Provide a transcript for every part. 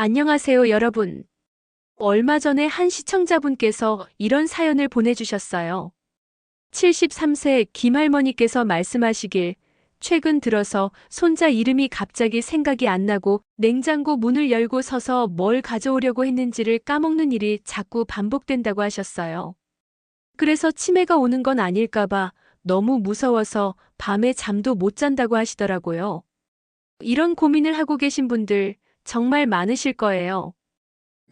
안녕하세요, 여러분. 얼마 전에 한 시청자분께서 이런 사연을 보내주셨어요. 73세 김할머니께서 말씀하시길, 최근 들어서 손자 이름이 갑자기 생각이 안 나고 냉장고 문을 열고 서서 뭘 가져오려고 했는지를 까먹는 일이 자꾸 반복된다고 하셨어요. 그래서 치매가 오는 건 아닐까봐 너무 무서워서 밤에 잠도 못 잔다고 하시더라고요. 이런 고민을 하고 계신 분들 정말 많으실 거예요.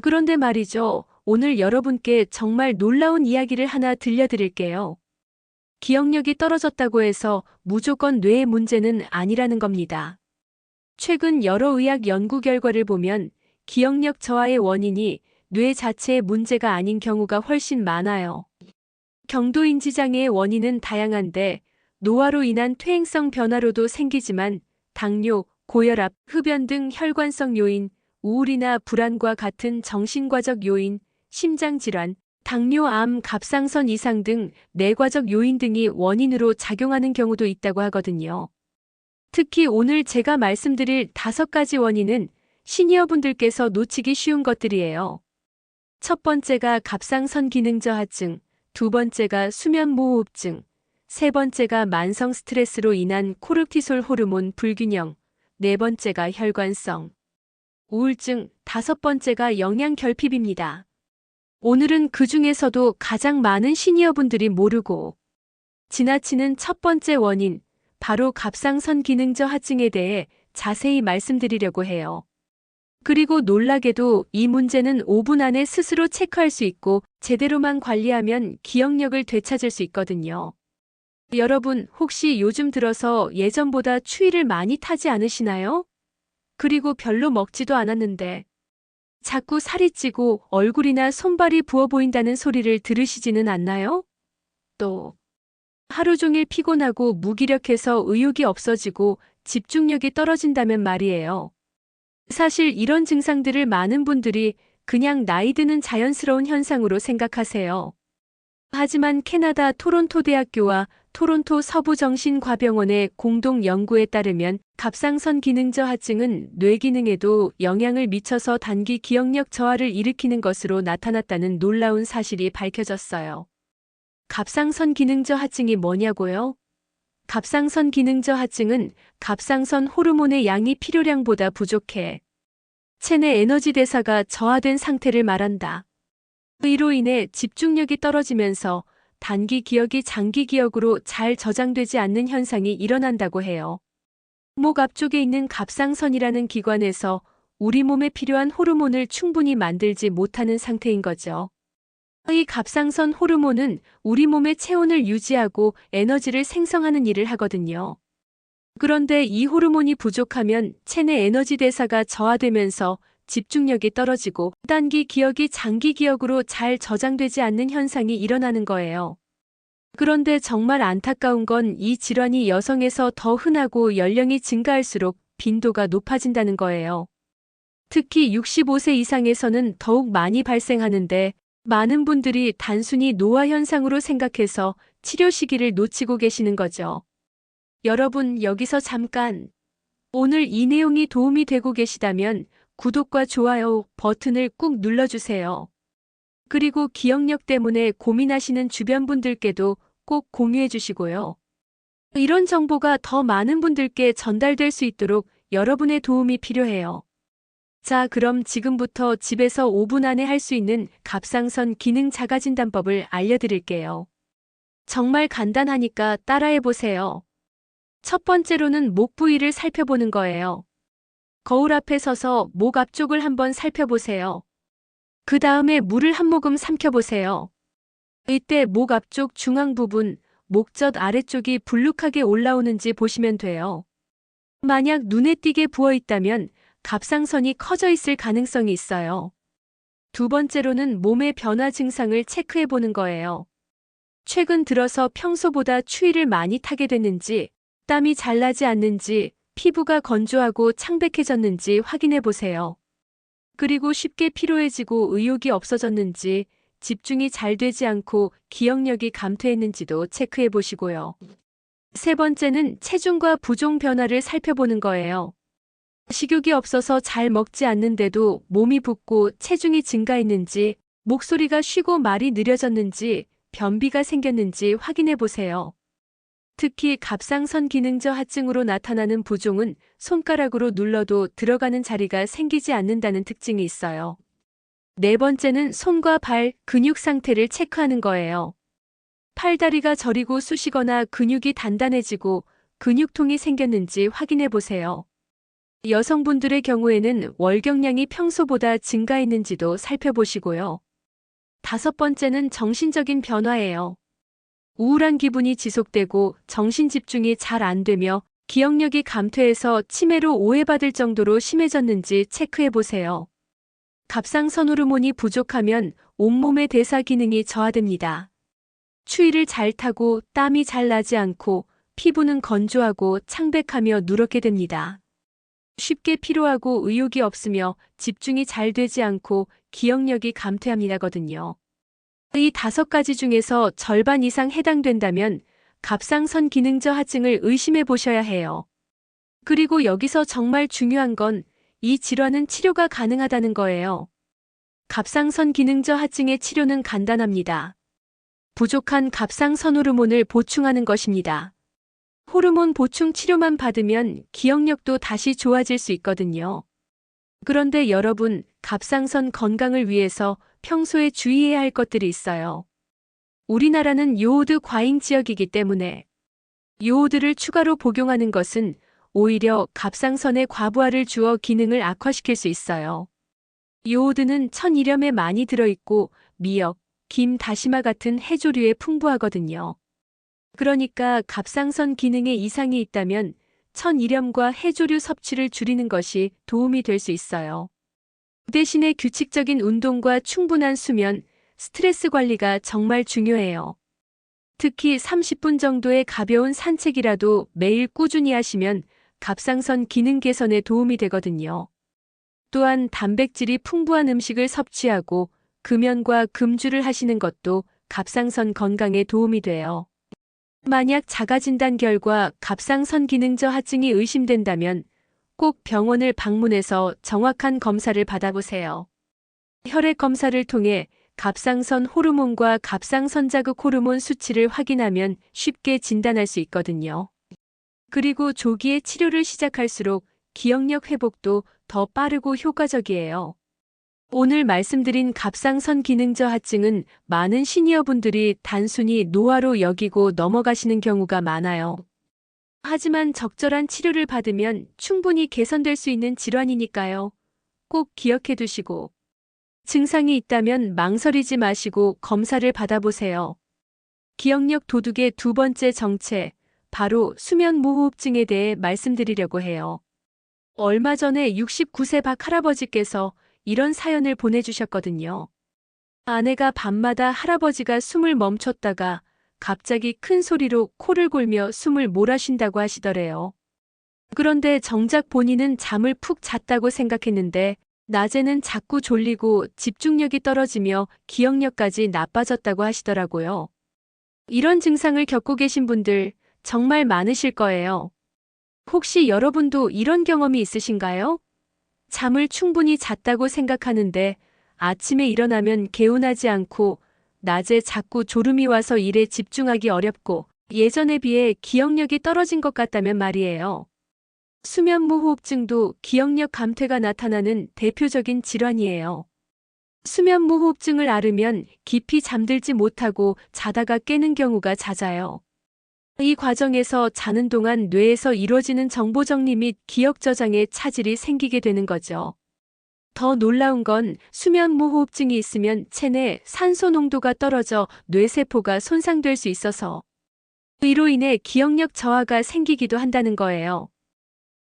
그런데 말이죠. 오늘 여러분께 정말 놀라운 이야기를 하나 들려드릴게요. 기억력이 떨어졌다고 해서 무조건 뇌의 문제는 아니라는 겁니다. 최근 여러 의학 연구 결과를 보면 기억력 저하의 원인이 뇌 자체의 문제가 아닌 경우가 훨씬 많아요. 경도인지 장애의 원인은 다양한데 노화로 인한 퇴행성 변화로도 생기지만 당뇨, 고혈압, 흡연 등 혈관성 요인, 우울이나 불안과 같은 정신과적 요인, 심장질환, 당뇨, 암, 갑상선 이상 등 뇌과적 요인 등이 원인으로 작용하는 경우도 있다고 하거든요. 특히 오늘 제가 말씀드릴 5가지 원인은 시니어분들께서 놓치기 쉬운 것들이에요. 첫 번째가 갑상선 기능 저하증, 두 번째가 수면무호흡증, 세 번째가 만성 스트레스로 인한 코르티솔 호르몬 불균형, 네 번째가 혈관성 우울증, 다섯 번째가 영양결핍입니다. 오늘은 그 중에서도 가장 많은 시니어분들이 모르고 지나치는 첫 번째 원인, 바로 갑상선 기능 저하증에 대해 자세히 말씀드리려고 해요. 그리고 놀라게도 이 문제는 5분 안에 스스로 체크할 수 있고 제대로만 관리하면 기억력을 되찾을 수 있거든요. 여러분, 혹시 요즘 들어서 예전보다 추위를 많이 타지 않으시나요? 그리고 별로 먹지도 않았는데 자꾸 살이 찌고 얼굴이나 손발이 부어 보인다는 소리를 들으시지는 않나요? 또 하루 종일 피곤하고 무기력해서 의욕이 없어지고 집중력이 떨어진다면 말이에요. 사실 이런 증상들을 많은 분들이 그냥 나이 드는 자연스러운 현상으로 생각하세요. 하지만 캐나다 토론토 대학교와 토론토 서부정신과병원의 공동 연구에 따르면 갑상선 기능 저하증은 뇌 기능에도 영향을 미쳐서 단기 기억력 저하를 일으키는 것으로 나타났다는 놀라운 사실이 밝혀졌어요. 갑상선 기능 저하증이 뭐냐고요? 갑상선 기능 저하증은 갑상선 호르몬의 양이 필요량보다 부족해 체내 에너지 대사가 저하된 상태를 말한다. 이로 인해 집중력이 떨어지면서 단기 기억이 장기 기억으로 잘 저장되지 않는 현상이 일어난다고 해요. 목 앞쪽에 있는 갑상선이라는 기관에서 우리 몸에 필요한 호르몬을 충분히 만들지 못하는 상태인 거죠. 이 갑상선 호르몬은 우리 몸의 체온을 유지하고 에너지를 생성하는 일을 하거든요. 그런데 이 호르몬이 부족하면 체내 에너지 대사가 저하되면서 집중력이 떨어지고 단기 기억이 장기 기억으로 잘 저장되지 않는 현상이 일어나는 거예요. 그런데 정말 안타까운 건 이 질환이 여성에서 더 흔하고 연령이 증가할수록 빈도가 높아진다는 거예요. 특히 65세 이상에서는 더욱 많이 발생하는데 많은 분들이 단순히 노화 현상으로 생각해서 치료 시기를 놓치고 계시는 거죠. 여러분, 여기서 잠깐. 오늘 이 내용이 도움이 되고 계시다면 구독과 좋아요 버튼을 꾹 눌러주세요. 그리고 기억력 때문에 고민하시는 주변 분들께도 꼭 공유해 주시고요. 이런 정보가 더 많은 분들께 전달될 수 있도록 여러분의 도움이 필요해요. 자, 그럼 지금부터 집에서 5분 안에 할 수 있는 갑상선 기능 자가 진단법을 알려드릴게요. 정말 간단하니까 따라해 보세요. 첫 번째로는 목 부위를 살펴보는 거예요. 거울 앞에 서서 목 앞쪽을 한번 살펴보세요. 그 다음에 물을 한 모금 삼켜보세요. 이때 목 앞쪽 중앙 부분, 목젖 아래쪽이 불룩하게 올라오는지 보시면 돼요. 만약 눈에 띄게 부어 있다면 갑상선이 커져 있을 가능성이 있어요. 두 번째로는 몸의 변화 증상을 체크해 보는 거예요. 최근 들어서 평소보다 추위를 많이 타게 됐는지, 땀이 잘 나지 않는지, 피부가 건조하고 창백해졌는지 확인해 보세요. 그리고 쉽게 피로해지고 의욕이 없어졌는지, 집중이 잘 되지 않고 기억력이 감퇴했는지도 체크해 보시고요. 세 번째는 체중과 부종 변화를 살펴보는 거예요. 식욕이 없어서 잘 먹지 않는데도 몸이 붓고 체중이 증가했는지, 목소리가 쉬고 말이 느려졌는지, 변비가 생겼는지 확인해 보세요. 특히 갑상선 기능저 하증으로 나타나는 부종은 손가락으로 눌러도 들어가는 자리가 생기지 않는다는 특징이 있어요. 네 번째는 손과 발, 근육 상태를 체크하는 거예요. 팔다리가 저리고 쑤시거나 근육이 단단해지고 근육통이 생겼는지 확인해 보세요. 여성분들의 경우에는 월경량이 평소보다 증가했는지도 살펴보시고요. 다섯 번째는 정신적인 변화예요. 우울한 기분이 지속되고 정신 집중이 잘 안 되며 기억력이 감퇴해서 치매로 오해받을 정도로 심해졌는지 체크해 보세요. 갑상선 호르몬이 부족하면 온몸의 대사 기능이 저하됩니다. 추위를 잘 타고 땀이 잘 나지 않고 피부는 건조하고 창백하며 누렇게 됩니다. 쉽게 피로하고 의욕이 없으며 집중이 잘 되지 않고 기억력이 감퇴합니다거든요. 이 다섯 가지 중에서 절반 이상 해당된다면 갑상선 기능저 하증을 의심해 보셔야 해요. 그리고 여기서 정말 중요한 건 이 질환은 치료가 가능하다는 거예요. 갑상선 기능저 하증의 치료는 간단합니다. 부족한 갑상선 호르몬을 보충하는 것입니다. 호르몬 보충 치료만 받으면 기억력도 다시 좋아질 수 있거든요. 그런데 여러분, 갑상선 건강을 위해서 평소에 주의해야 할 것들이 있어요. 우리나라는 요오드 과잉 지역이기 때문에 요오드를 추가로 복용하는 것은 오히려 갑상선에 과부하를 주어 기능을 악화시킬 수 있어요. 요오드는 천일염에 많이 들어있고 미역, 김, 다시마 같은 해조류에 풍부하거든요. 그러니까 갑상선 기능에 이상이 있다면 천일염과 해조류 섭취를 줄이는 것이 도움이 될 수 있어요. 대신에 규칙적인 운동과 충분한 수면, 스트레스 관리가 정말 중요해요. 특히 30분 정도의 가벼운 산책이라도 매일 꾸준히 하시면 갑상선 기능 개선에 도움이 되거든요. 또한 단백질이 풍부한 음식을 섭취하고 금연과 금주를 하시는 것도 갑상선 건강에 도움이 돼요. 만약 자가진단 결과 갑상선 기능저 하증이 의심된다면 꼭 병원을 방문해서 정확한 검사를 받아보세요. 혈액 검사를 통해 갑상선 호르몬과 갑상선 자극 호르몬 수치를 확인하면 쉽게 진단할 수 있거든요. 그리고 조기에 치료를 시작할수록 기억력 회복도 더 빠르고 효과적이에요. 오늘 말씀드린 갑상선 기능저 하증은 많은 시니어분들이 단순히 노화로 여기고 넘어가시는 경우가 많아요. 하지만 적절한 치료를 받으면 충분히 개선될 수 있는 질환이니까요. 꼭 기억해 두시고 증상이 있다면 망설이지 마시고 검사를 받아보세요. 기억력 도둑의 두 번째 정체, 바로 수면무호흡증에 대해 말씀드리려고 해요. 얼마 전에 69세 박 할아버지께서 이런 사연을 보내주셨거든요. 아내가 밤마다 할아버지가 숨을 멈췄다가 갑자기 큰 소리로 코를 골며 숨을 몰아쉰다고 하시더래요. 그런데 정작 본인은 잠을 푹 잤다고 생각했는데 낮에는 자꾸 졸리고 집중력이 떨어지며 기억력까지 나빠졌다고 하시더라고요. 이런 증상을 겪고 계신 분들 정말 많으실 거예요. 혹시 여러분도 이런 경험이 있으신가요? 잠을 충분히 잤다고 생각하는데 아침에 일어나면 개운하지 않고 낮에 자꾸 졸음이 와서 일에 집중하기 어렵고 예전에 비해 기억력이 떨어진 것 같다면 말이에요. 수면무호흡증도 기억력 감퇴가 나타나는 대표적인 질환이에요. 수면무호흡증을 앓으면 깊이 잠들지 못하고 자다가 깨는 경우가 잦아요. 이 과정에서 자는 동안 뇌에서 이루어지는 정보 정리 및 기억 저장에 차질이 생기게 되는 거죠. 더 놀라운 건 수면무호흡증이 있으면 체내 산소 농도가 떨어져 뇌세포가 손상될 수 있어서 이로 인해 기억력 저하가 생기기도 한다는 거예요.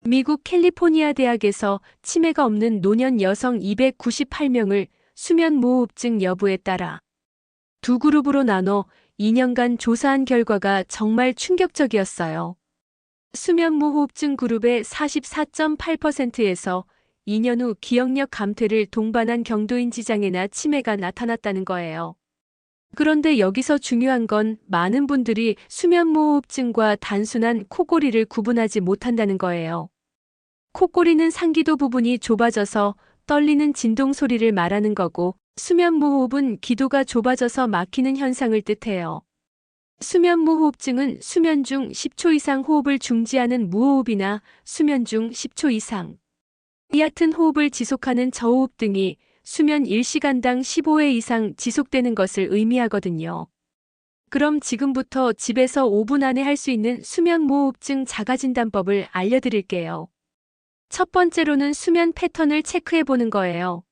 미국 캘리포니아 대학에서 치매가 없는 노년 여성 298명을 수면무호흡증 여부에 따라 두 그룹으로 나눠 2년간 조사한 결과가 정말 충격적이었어요. 수면무호흡증 그룹의 44.8%에서 2년 후 기억력 감퇴를 동반한 경도인지 장애나 치매가 나타났다는 거예요. 그런데 여기서 중요한 건 많은 분들이 수면무호흡증과 단순한 코골이를 구분하지 못한다는 거예요. 콧꼬리는 상기도 부분이 좁아져서 떨리는 진동 소리를 말하는 거고, 수면무호흡은 기도가 좁아져서 막히는 현상을 뜻해요. 수면무호흡증은 수면 중 10초 이상 호흡을 중지하는 무호흡이나 수면 중 10초 이상 얕은 호흡을 지속하는 저호흡 등이 수면 1시간당 15회 이상 지속되는 것을 의미하거든요. 그럼 지금부터 집에서 5분 안에 할 수 있는 수면무호흡증 자가진단법을 알려드릴게요. 첫 번째로는 수면 패턴을 체크해 보는 거예요.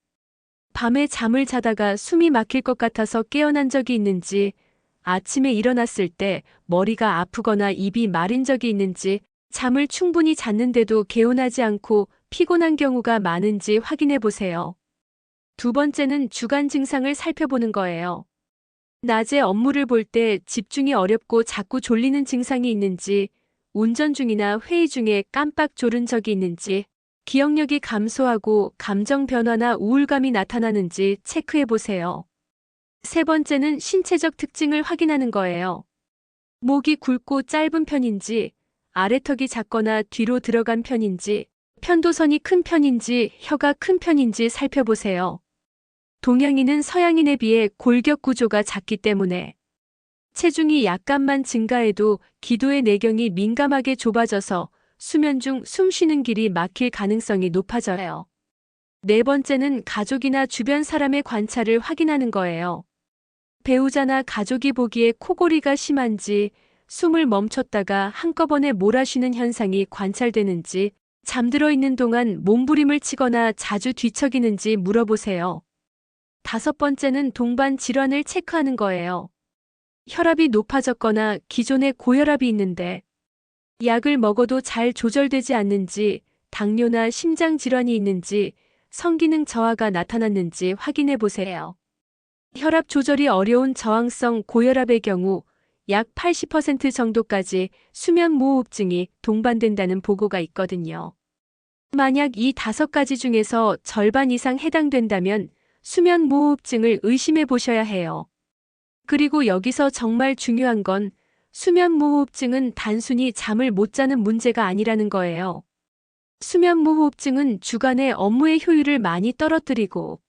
밤에 잠을 자다가 숨이 막힐 것 같아서 깨어난 적이 있는지, 아침에 일어났을 때 머리가 아프거나 입이 마른 적이 있는지, 잠을 충분히 잤는데도 개운하지 않고 피곤한 경우가 많은지 확인해 보세요. 두 번째는 주간 증상을 살펴보는 거예요. 낮에 업무를 볼 때 집중이 어렵고 자꾸 졸리는 증상이 있는지, 운전 중이나 회의 중에 깜빡 졸은 적이 있는지, 기억력이 감소하고 감정 변화나 우울감이 나타나는지 체크해 보세요. 세 번째는 신체적 특징을 확인하는 거예요. 목이 굵고 짧은 편인지, 아래턱이 작거나 뒤로 들어간 편인지, 편도선이 큰 편인지, 혀가 큰 편인지 살펴보세요. 동양인은 서양인에 비해 골격 구조가 작기 때문에 체중이 약간만 증가해도 기도의 내경이 민감하게 좁아져서 수면 중 숨 쉬는 길이 막힐 가능성이 높아져요. 네 번째는 가족이나 주변 사람의 관찰을 확인하는 거예요. 배우자나 가족이 보기에 코골이가 심한지, 숨을 멈췄다가 한꺼번에 몰아쉬는 현상이 관찰되는지, 잠들어 있는 동안 몸부림을 치거나 자주 뒤척이는지 물어보세요. 다섯 번째는 동반 질환을 체크하는 거예요. 혈압이 높아졌거나 기존에 고혈압이 있는데 약을 먹어도 잘 조절되지 않는지, 당뇨나 심장 질환이 있는지, 성기능 저하가 나타났는지 확인해 보세요. 혈압 조절이 어려운 저항성 고혈압의 경우 약 80% 정도까지 수면무호흡증이 동반된다는 보고가 있거든요. 만약 이 5가지 중에서 절반 이상 해당된다면 수면무호흡증을 의심해 보셔야 해요. 그리고 여기서 정말 중요한 건 수면무호흡증은 단순히 잠을 못 자는 문제가 아니라는 거예요. 수면무호흡증은 주간의 업무의 효율을 많이 떨어뜨리고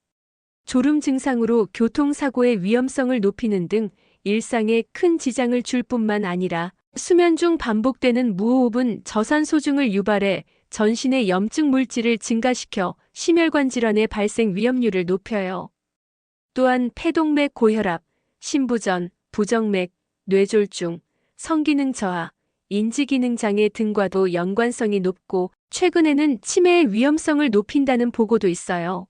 졸음 증상으로 교통사고의 위험성을 높이는 등 일상에 큰 지장을 줄 뿐만 아니라 수면 중 반복되는 무호흡은 저산소증을 유발해 전신의 염증 물질을 증가시켜 심혈관 질환의 발생 위험률을 높여요. 또한 폐동맥 고혈압, 심부전, 부정맥, 뇌졸중, 성기능 저하, 인지기능 장애 등과도 연관성이 높고 최근에는 치매의 위험성을 높인다는 보고도 있어요.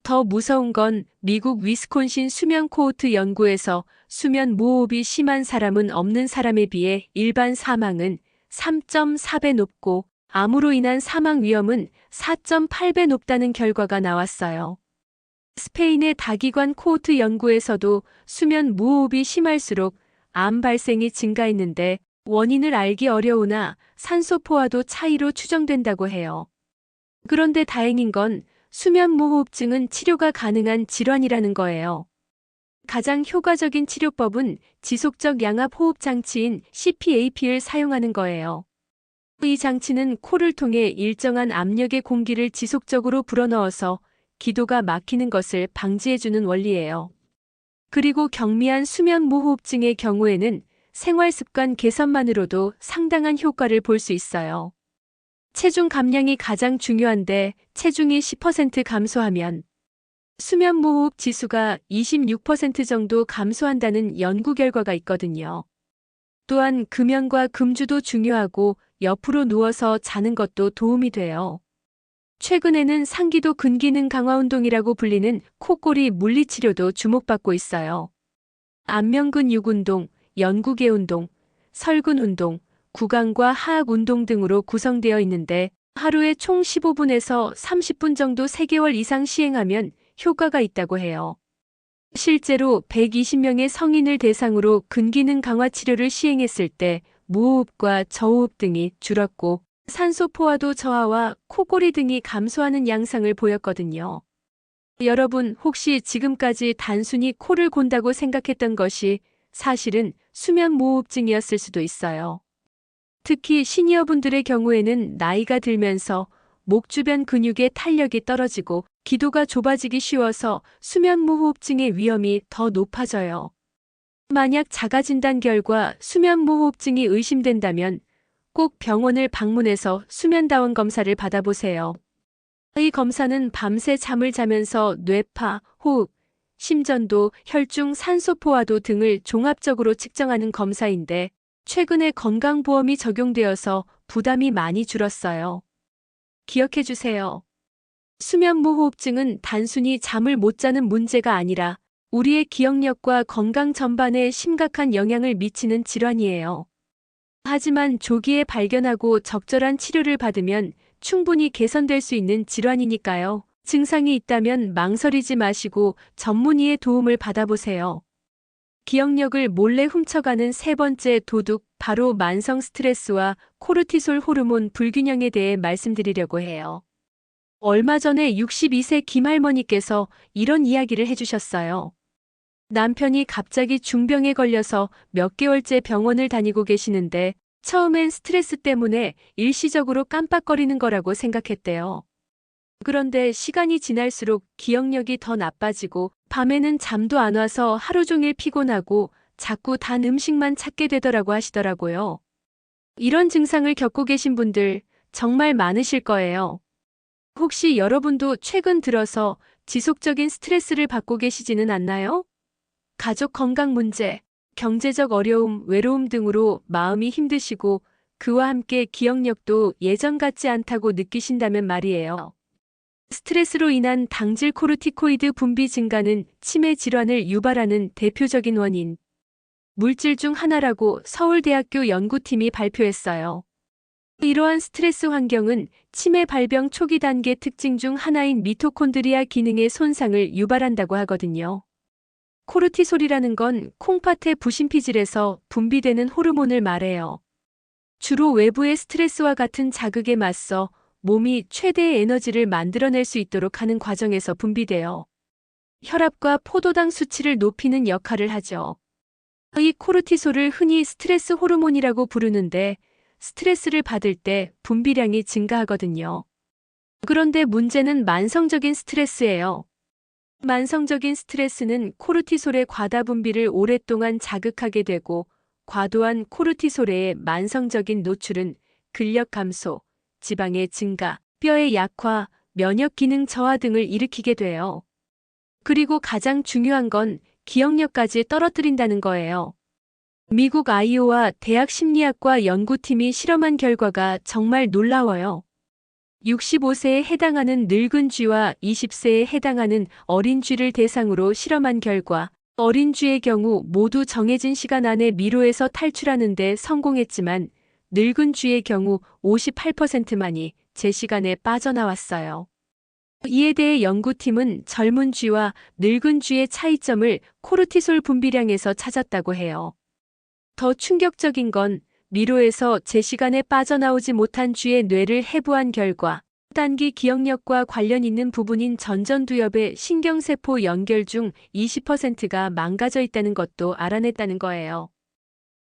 더 무서운 건 미국 위스콘신 수면 코호트 연구에서 수면 무호흡이 심한 사람은 없는 사람에 비해 일반 사망은 3.4배 높고 암으로 인한 사망 위험은 4.8배 높다는 결과가 나왔어요. 스페인의 다기관 코호트 연구에서도 수면 무호흡이 심할수록 암 발생이 증가했는데 원인을 알기 어려우나 산소 포화도 차이로 추정된다고 해요. 그런데 다행인 건 수면 무호흡증은 치료가 가능한 질환이라는 거예요. 가장 효과적인 치료법은 지속적 양압 호흡 장치인 CPAP를 사용하는 거예요. 이 장치는 코를 통해 일정한 압력의 공기를 지속적으로 불어넣어서 기도가 막히는 것을 방지해주는 원리예요. 그리고 경미한 수면 무호흡증의 경우에는 생활습관 개선만으로도 상당한 효과를 볼 수 있어요. 체중 감량이 가장 중요한데 체중이 10% 감소하면 수면 무호흡 지수가 26% 정도 감소한다는 연구 결과가 있거든요. 또한 금연과 금주도 중요하고 옆으로 누워서 자는 것도 도움이 돼요. 최근에는 상기도 근기능 강화 운동이라고 불리는 코골이 물리치료도 주목받고 있어요. 안면근육 운동, 연구개 운동, 설근 운동, 구강과 하악 운동 등으로 구성되어 있는데 하루에 총 15분에서 30분 정도 3개월 이상 시행하면 효과가 있다고 해요. 실제로 120명의 성인을 대상으로 근기능 강화 치료를 시행했을 때 무호흡과 저호흡 등이 줄었고 산소 포화도 저하와 코골이 등이 감소하는 양상을 보였거든요. 여러분 혹시 지금까지 단순히 코를 곤다고 생각했던 것이 사실은 수면 무호흡증이었을 수도 있어요. 특히 시니어분들의 경우에는 나이가 들면서 목 주변 근육의 탄력이 떨어지고 기도가 좁아지기 쉬워서 수면무호흡증의 위험이 더 높아져요. 만약 자가진단 결과 수면무호흡증이 의심된다면 꼭 병원을 방문해서 수면다원 검사를 받아보세요. 이 검사는 밤새 잠을 자면서 뇌파, 호흡, 심전도, 혈중 산소 포화도 등을 종합적으로 측정하는 검사인데 최근에 건강보험이 적용되어서 부담이 많이 줄었어요. 기억해 주세요. 수면무호흡증은 단순히 잠을 못 자는 문제가 아니라 우리의 기억력과 건강 전반에 심각한 영향을 미치는 질환이에요. 하지만 조기에 발견하고 적절한 치료를 받으면 충분히 개선될 수 있는 질환이니까요. 증상이 있다면 망설이지 마시고 전문의의 도움을 받아보세요. 기억력을 몰래 훔쳐가는 세 번째 도둑, 바로 만성 스트레스와 코르티솔 호르몬 불균형에 대해 말씀드리려고 해요. 얼마 전에 62세 김할머니께서 이런 이야기를 해주셨어요. 남편이 갑자기 중병에 걸려서 몇 개월째 병원을 다니고 계시는데 처음엔 스트레스 때문에 일시적으로 깜빡거리는 거라고 생각했대요. 그런데 시간이 지날수록 기억력이 더 나빠지고 밤에는 잠도 안 와서 하루 종일 피곤하고 자꾸 단 음식만 찾게 되더라고 하시더라고요. 이런 증상을 겪고 계신 분들 정말 많으실 거예요. 혹시 여러분도 최근 들어서 지속적인 스트레스를 받고 계시지는 않나요? 가족 건강 문제, 경제적 어려움, 외로움 등으로 마음이 힘드시고 그와 함께 기억력도 예전 같지 않다고 느끼신다면 말이에요. 스트레스로 인한 당질 코르티코이드 분비 증가는 치매 질환을 유발하는 대표적인 원인, 물질 중 하나라고 서울대학교 연구팀이 발표했어요. 이러한 스트레스 환경은 치매 발병 초기 단계 특징 중 하나인 미토콘드리아 기능의 손상을 유발한다고 하거든요. 코르티솔이라는 건 콩팥의 부신피질에서 분비되는 호르몬을 말해요. 주로 외부의 스트레스와 같은 자극에 맞서 몸이 최대의 에너지를 만들어낼 수 있도록 하는 과정에서 분비되어 혈압과 포도당 수치를 높이는 역할을 하죠. 이 코르티솔을 흔히 스트레스 호르몬이라고 부르는데 스트레스를 받을 때 분비량이 증가하거든요. 그런데 문제는 만성적인 스트레스예요. 만성적인 스트레스는 코르티솔의 과다 분비를 오랫동안 자극하게 되고 과도한 코르티솔의 만성적인 노출은 근력 감소, 지방의 증가, 뼈의 약화, 면역 기능 저하 등을 일으키게 돼요. 그리고 가장 중요한 건 기억력까지 떨어뜨린다는 거예요. 미국 아이오와 대학 심리학과 연구팀이 실험한 결과가 정말 놀라워요. 65세에 해당하는 늙은 쥐와 20세에 해당하는 어린 쥐를 대상으로 실험한 결과 어린 쥐의 경우 모두 정해진 시간 안에 미로에서 탈출하는 데 성공했지만 늙은 쥐의 경우 58%만이 제 시간에 빠져나왔어요. 이에 대해 연구팀은 젊은 쥐와 늙은 쥐의 차이점을 코르티솔 분비량에서 찾았다고 해요. 더 충격적인 건 미로에서 제 시간에 빠져나오지 못한 쥐의 뇌를 해부한 결과 단기 기억력과 관련 있는 부분인 전전두엽의 신경세포 연결 중 20%가 망가져 있다는 것도 알아냈다는 거예요.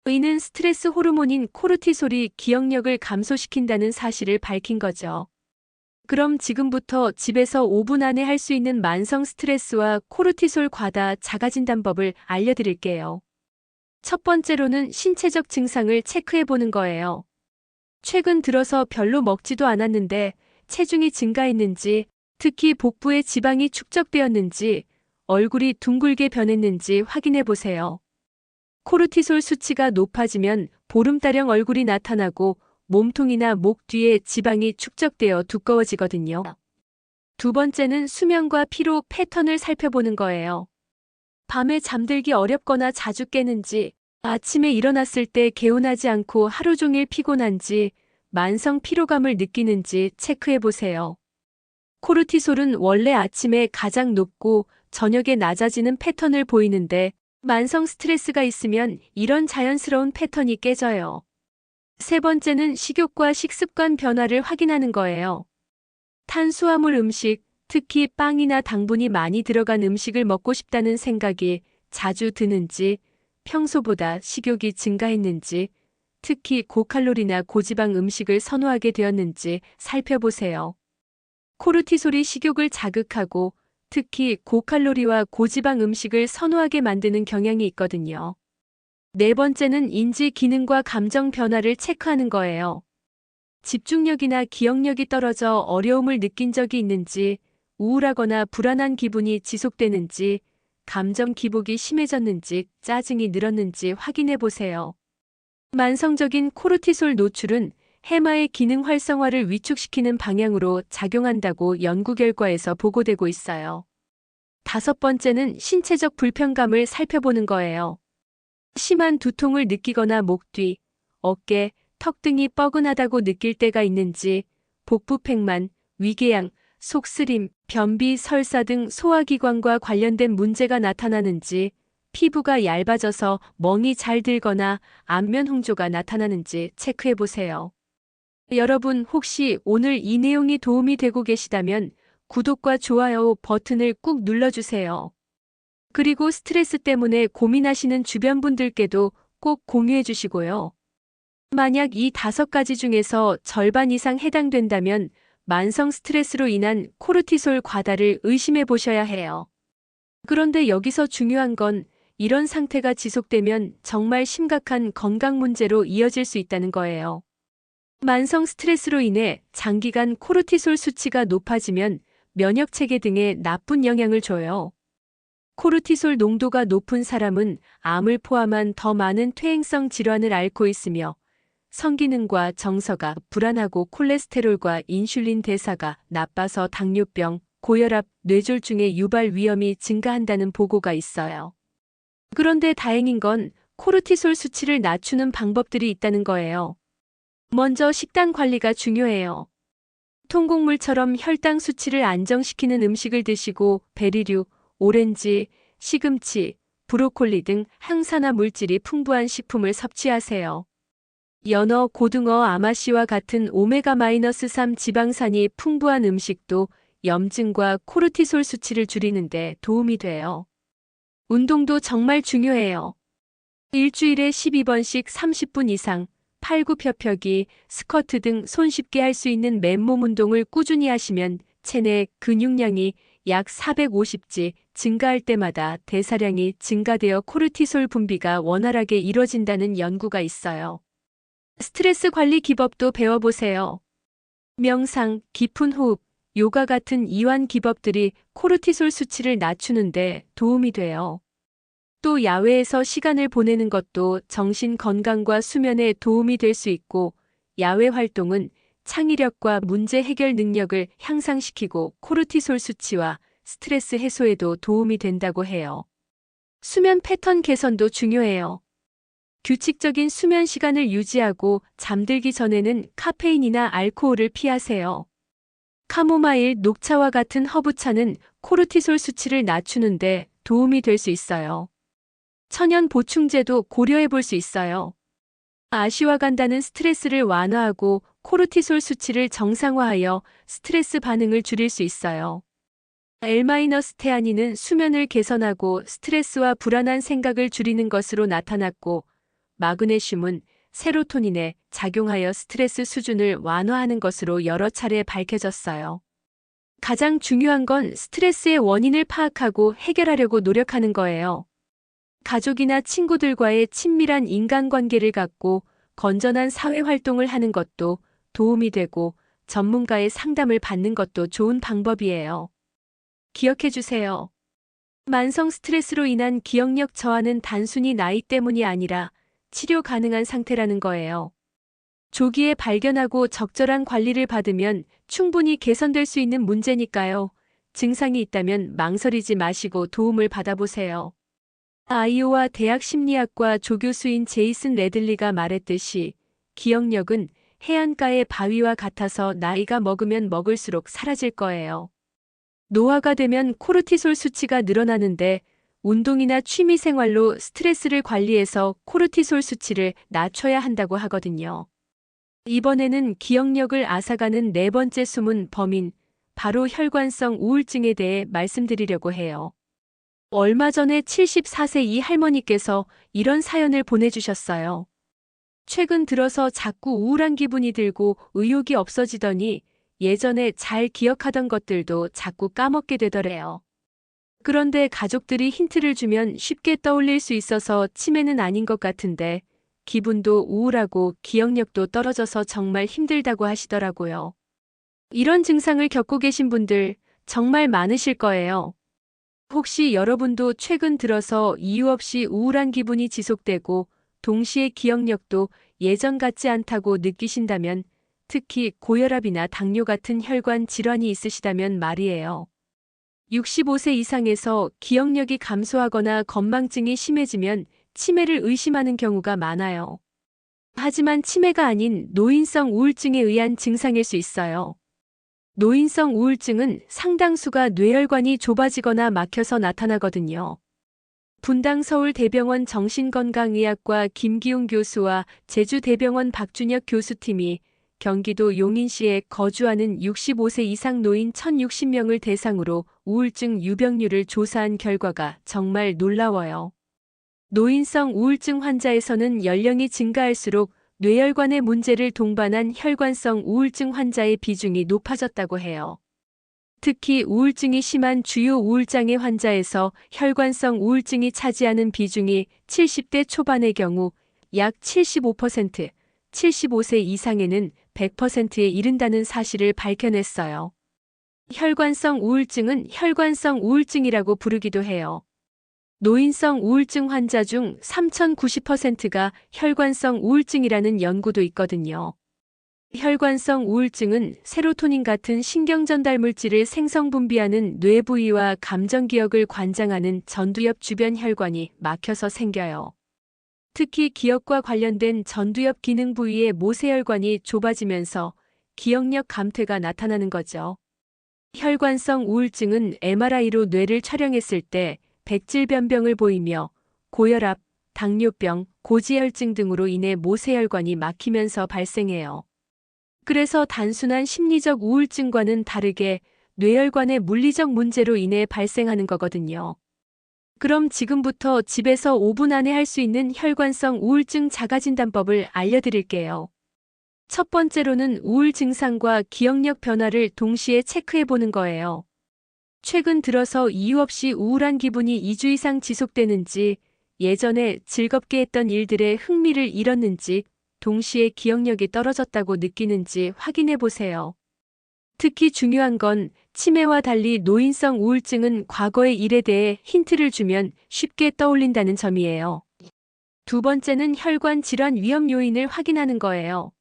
이는 스트레스 호르몬인 코르티솔이 기억력을 감소시킨다는 사실을 밝힌 거죠. 그럼 지금부터 집에서 5분 안에 할 수 있는 만성 스트레스와 코르티솔 과다 자가진단법을 알려드릴게요. 첫 번째로는 신체적 증상을 체크해 보는 거예요. 최근 들어서 별로 먹지도 않았는데 체중이 증가했는지, 특히 복부에 지방이 축적되었는지, 얼굴이 둥글게 변했는지 확인해 보세요. 코르티솔 수치가 높아지면 보름따령 얼굴이 나타나고 몸통이나 목 뒤에 지방이 축적되어 두꺼워지거든요. 두 번째는 수면과 피로 패턴을 살펴보는 거예요. 밤에 잠들기 어렵거나 자주 깨는지, 아침에 일어났을 때 개운하지 않고 하루 종일 피곤한지, 만성 피로감을 느끼는지 체크해 보세요. 코르티솔은 원래 아침에 가장 높고 저녁에 낮아지는 패턴을 보이는데 만성 스트레스가 있으면 이런 자연스러운 패턴이 깨져요. 세 번째는 식욕과 식습관 변화를 확인하는 거예요. 탄수화물 음식, 특히 빵이나 당분이 많이 들어간 음식을 먹고 싶다는 생각이 자주 드는지, 평소보다 식욕이 증가했는지, 특히 고칼로리나 고지방 음식을 선호하게 되었는지 살펴보세요. 코르티솔이 식욕을 자극하고 특히 고칼로리와 고지방 음식을 선호하게 만드는 경향이 있거든요. 네 번째는 인지 기능과 감정 변화를 체크하는 거예요. 집중력이나 기억력이 떨어져 어려움을 느낀 적이 있는지, 우울하거나 불안한 기분이 지속되는지, 감정 기복이 심해졌는지, 짜증이 늘었는지 확인해 보세요. 만성적인 코르티솔 노출은 해마의 기능 활성화를 위축시키는 방향으로 작용한다고 연구 결과에서 보고되고 있어요. 다섯 번째는 신체적 불편감을 살펴보는 거예요. 심한 두통을 느끼거나 목 뒤, 어깨, 턱 등이 뻐근하다고 느낄 때가 있는지, 복부팽만, 위궤양, 속쓰림, 변비, 설사 등 소화기관과 관련된 문제가 나타나는지, 피부가 얇아져서 멍이 잘 들거나 안면 홍조가 나타나는지 체크해 보세요. 여러분 혹시 오늘 이 내용이 도움이 되고 계시다면 구독과 좋아요 버튼을 꾹 눌러주세요. 그리고 스트레스 때문에 고민하시는 주변 분들께도 꼭 공유해 주시고요. 만약 이 5가지 중에서 절반 이상 해당된다면 만성 스트레스로 인한 코르티솔 과다를 의심해 보셔야 해요. 그런데 여기서 중요한 건 이런 상태가 지속되면 정말 심각한 건강 문제로 이어질 수 있다는 거예요. 만성 스트레스로 인해 장기간 코르티솔 수치가 높아지면 면역 체계 등에 나쁜 영향을 줘요. 코르티솔 농도가 높은 사람은 암을 포함한 더 많은 퇴행성 질환을 앓고 있으며 성기능과 정서가 불안하고 콜레스테롤과 인슐린 대사가 나빠서 당뇨병, 고혈압, 뇌졸중의 유발 위험이 증가한다는 보고가 있어요. 그런데 다행인 건 코르티솔 수치를 낮추는 방법들이 있다는 거예요. 먼저 식단 관리가 중요해요. 통곡물처럼 혈당 수치를 안정시키는 음식을 드시고 베리류, 오렌지, 시금치, 브로콜리 등 항산화 물질이 풍부한 식품을 섭취하세요. 연어, 고등어, 아마씨와 같은 오메가-3 지방산이 풍부한 음식도 염증과 코르티솔 수치를 줄이는 데 도움이 돼요. 운동도 정말 중요해요. 일주일에 12번씩 30분 이상 팔굽혀펴기, 스쿼트 등 손쉽게 할 수 있는 맨몸 운동을 꾸준히 하시면 체내 근육량이 약 450지 증가할 때마다 대사량이 증가되어 코르티솔 분비가 원활하게 이뤄진다는 연구가 있어요. 스트레스 관리 기법도 배워보세요. 명상, 깊은 호흡, 요가 같은 이완 기법들이 코르티솔 수치를 낮추는데 도움이 돼요. 또 야외에서 시간을 보내는 것도 정신 건강과 수면에 도움이 될 수 있고, 야외 활동은 창의력과 문제 해결 능력을 향상시키고 코르티솔 수치와 스트레스 해소에도 도움이 된다고 해요. 수면 패턴 개선도 중요해요. 규칙적인 수면 시간을 유지하고 잠들기 전에는 카페인이나 알코올을 피하세요. 카모마일, 녹차와 같은 허브차는 코르티솔 수치를 낮추는데 도움이 될 수 있어요. 천연 보충제도 고려해 볼 수 있어요. 아시와간다는 스트레스를 완화하고 코르티솔 수치를 정상화하여 스트레스 반응을 줄일 수 있어요. L-테아닌은 수면을 개선하고 스트레스와 불안한 생각을 줄이는 것으로 나타났고, 마그네슘은 세로토닌에 작용하여 스트레스 수준을 완화하는 것으로 여러 차례 밝혀졌어요. 가장 중요한 건 스트레스의 원인을 파악하고 해결하려고 노력하는 거예요. 가족이나 친구들과의 친밀한 인간관계를 갖고 건전한 사회활동을 하는 것도 도움이 되고 전문가의 상담을 받는 것도 좋은 방법이에요. 기억해 주세요. 만성 스트레스로 인한 기억력 저하는 단순히 나이 때문이 아니라 치료 가능한 상태라는 거예요. 조기에 발견하고 적절한 관리를 받으면 충분히 개선될 수 있는 문제니까요. 증상이 있다면 망설이지 마시고 도움을 받아보세요. 아이오와 대학 심리학과 조교수인 제이슨 레들리가 말했듯이 기억력은 해안가의 바위와 같아서 나이가 먹으면 먹을수록 사라질 거예요. 노화가 되면 코르티솔 수치가 늘어나는데 운동이나 취미 생활로 스트레스를 관리해서 코르티솔 수치를 낮춰야 한다고 하거든요. 이번에는 기억력을 앗아가는 네 번째 숨은 범인, 바로 혈관성 우울증에 대해 말씀드리려고 해요. 얼마 전에 74세 이 할머니께서 이런 사연을 보내주셨어요. 최근 들어서 자꾸 우울한 기분이 들고 의욕이 없어지더니 예전에 잘 기억하던 것들도 자꾸 까먹게 되더래요. 그런데 가족들이 힌트를 주면 쉽게 떠올릴 수 있어서 치매는 아닌 것 같은데 기분도 우울하고 기억력도 떨어져서 정말 힘들다고 하시더라고요. 이런 증상을 겪고 계신 분들 정말 많으실 거예요. 혹시 여러분도 최근 들어서 이유 없이 우울한 기분이 지속되고 동시에 기억력도 예전 같지 않다고 느끼신다면, 특히 고혈압이나 당뇨 같은 혈관 질환이 있으시다면 말이에요. 65세 이상에서 기억력이 감소하거나 건망증이 심해지면 치매를 의심하는 경우가 많아요. 하지만 치매가 아닌 노인성 우울증에 의한 증상일 수 있어요. 노인성 우울증은 상당수가 뇌혈관이 좁아지거나 막혀서 나타나거든요. 분당 서울대병원 정신건강의학과 김기웅 교수와 제주대병원 박준혁 교수팀이 경기도 용인시에 거주하는 65세 이상 노인 1,060명을 대상으로 우울증 유병률을 조사한 결과가 정말 놀라워요. 노인성 우울증 환자에서는 연령이 증가할수록 뇌혈관의 문제를 동반한 혈관성 우울증 환자의 비중이 높아졌다고 해요. 특히 우울증이 심한 주요 우울장애 환자에서 혈관성 우울증이 차지하는 비중이 70대 초반의 경우 약 75%, 75세 이상에는 100%에 이른다는 사실을 밝혀냈어요. 혈관성 우울증은 혈관성 우울증이라고 부르기도 해요. 노인성 우울증 환자 중 3,090%가 혈관성 우울증이라는 연구도 있거든요. 혈관성 우울증은 세로토닌 같은 신경전달 물질을 생성 분비하는 뇌 부위와 감정 기억을 관장하는 전두엽 주변 혈관이 막혀서 생겨요. 특히 기억과 관련된 전두엽 기능 부위의 모세혈관이 좁아지면서 기억력 감퇴가 나타나는 거죠. 혈관성 우울증은 MRI로 뇌를 촬영했을 때 백질변병을 보이며 고혈압, 당뇨병, 고지혈증 등으로 인해 모세혈관이 막히면서 발생해요. 그래서 단순한 심리적 우울증과는 다르게 뇌혈관의 물리적 문제로 인해 발생하는 거거든요. 그럼 지금부터 집에서 5분 안에 할 수 있는 혈관성 우울증 자가진단법을 알려드릴게요. 첫 번째로는 우울 증상과 기억력 변화를 동시에 체크해 보는 거예요. 최근 들어서 이유 없이 우울한 기분이 2주 이상 지속되는지, 예전에 즐겁게 했던 일들에 흥미를 잃었는지, 동시에 기억력이 떨어졌다고 느끼는지 확인해 보세요. 특히 중요한 건 치매와 달리 노인성 우울증은 과거의 일에 대해 힌트를 주면 쉽게 떠올린다는 점이에요. 두 번째는 혈관 질환 위험 요인을 확인하는 거예요.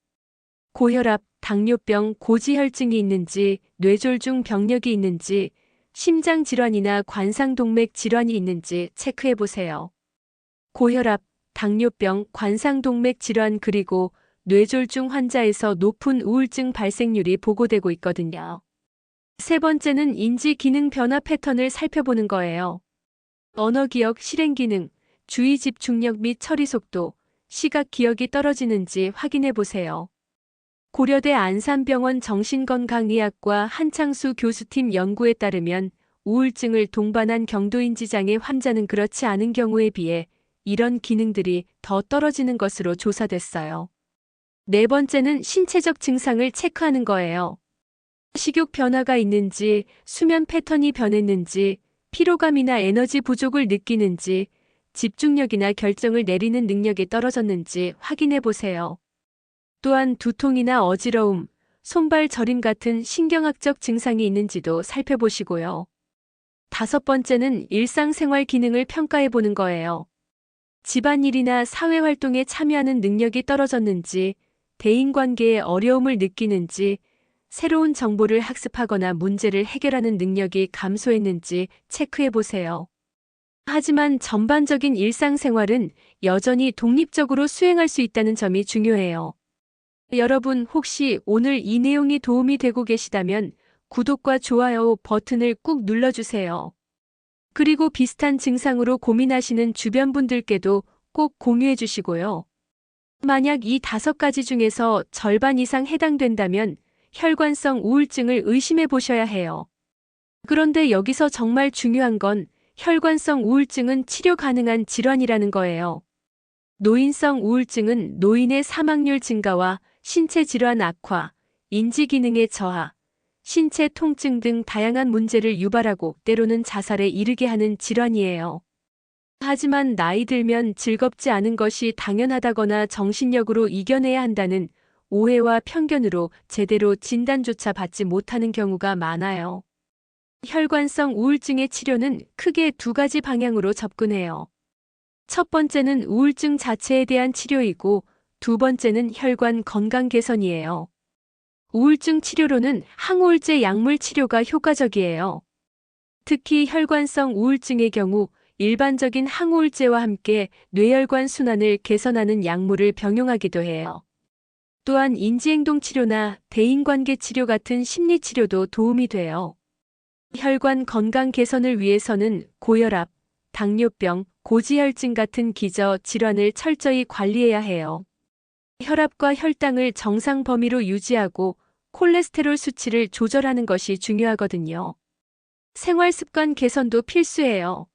고혈압, 당뇨병, 고지혈증이 있는지, 뇌졸중 병력이 있는지, 심장 질환이나 관상동맥 질환이 있는지 체크해 보세요. 고혈압, 당뇨병, 관상동맥 질환 그리고 뇌졸중 환자에서 높은 우울증 발생률이 보고되고 있거든요. 세 번째는 인지 기능 변화 패턴을 살펴보는 거예요. 언어 기억, 실행 기능, 주의 집중력 및 처리 속도, 시각 기억이 떨어지는지 확인해 보세요. 고려대 안산병원 정신건강의학과 한창수 교수팀 연구에 따르면 우울증을 동반한 경도인지 장애 환자는 그렇지 않은 경우에 비해 이런 기능들이 더 떨어지는 것으로 조사됐어요. 네 번째는 신체적 증상을 체크하는 거예요. 식욕 변화가 있는지, 수면 패턴이 변했는지, 피로감이나 에너지 부족을 느끼는지, 집중력이나 결정을 내리는 능력이 떨어졌는지 확인해 보세요. 또한 두통이나 어지러움, 손발 저림 같은 신경학적 증상이 있는지도 살펴보시고요. 다섯 번째는 일상생활 기능을 평가해 보는 거예요. 집안일이나 사회활동에 참여하는 능력이 떨어졌는지, 대인관계에 어려움을 느끼는지, 새로운 정보를 학습하거나 문제를 해결하는 능력이 감소했는지 체크해 보세요. 하지만 전반적인 일상생활은 여전히 독립적으로 수행할 수 있다는 점이 중요해요. 여러분 혹시 오늘 이 내용이 도움이 되고 계시다면 구독과 좋아요 버튼을 꾹 눌러주세요. 그리고 비슷한 증상으로 고민하시는 주변 분들께도 꼭 공유해 주시고요. 만약 이 5가지 중에서 절반 이상 해당된다면 혈관성 우울증을 의심해 보셔야 해요. 그런데 여기서 정말 중요한 건 혈관성 우울증은 치료 가능한 질환이라는 거예요. 노인성 우울증은 노인의 사망률 증가와 신체 질환 악화, 인지 기능의 저하, 신체 통증 등 다양한 문제를 유발하고 때로는 자살에 이르게 하는 질환이에요. 하지만 나이 들면 즐겁지 않은 것이 당연하다거나 정신력으로 이겨내야 한다는 오해와 편견으로 제대로 진단조차 받지 못하는 경우가 많아요. 혈관성 우울증의 치료는 크게 두 가지 방향으로 접근해요. 첫 번째는 우울증 자체에 대한 치료이고 두 번째는 혈관 건강 개선이에요. 우울증 치료로는 항우울제 약물 치료가 효과적이에요. 특히 혈관성 우울증의 경우 일반적인 항우울제와 함께 뇌혈관 순환을 개선하는 약물을 병용하기도 해요. 또한 인지행동 치료나 대인관계 치료 같은 심리 치료도 도움이 돼요. 혈관 건강 개선을 위해서는 고혈압, 당뇨병, 고지혈증 같은 기저 질환을 철저히 관리해야 해요. 혈압과 혈당을 정상 범위로 유지하고 콜레스테롤 수치를 조절하는 것이 중요하거든요. 생활 습관 개선도 필수예요.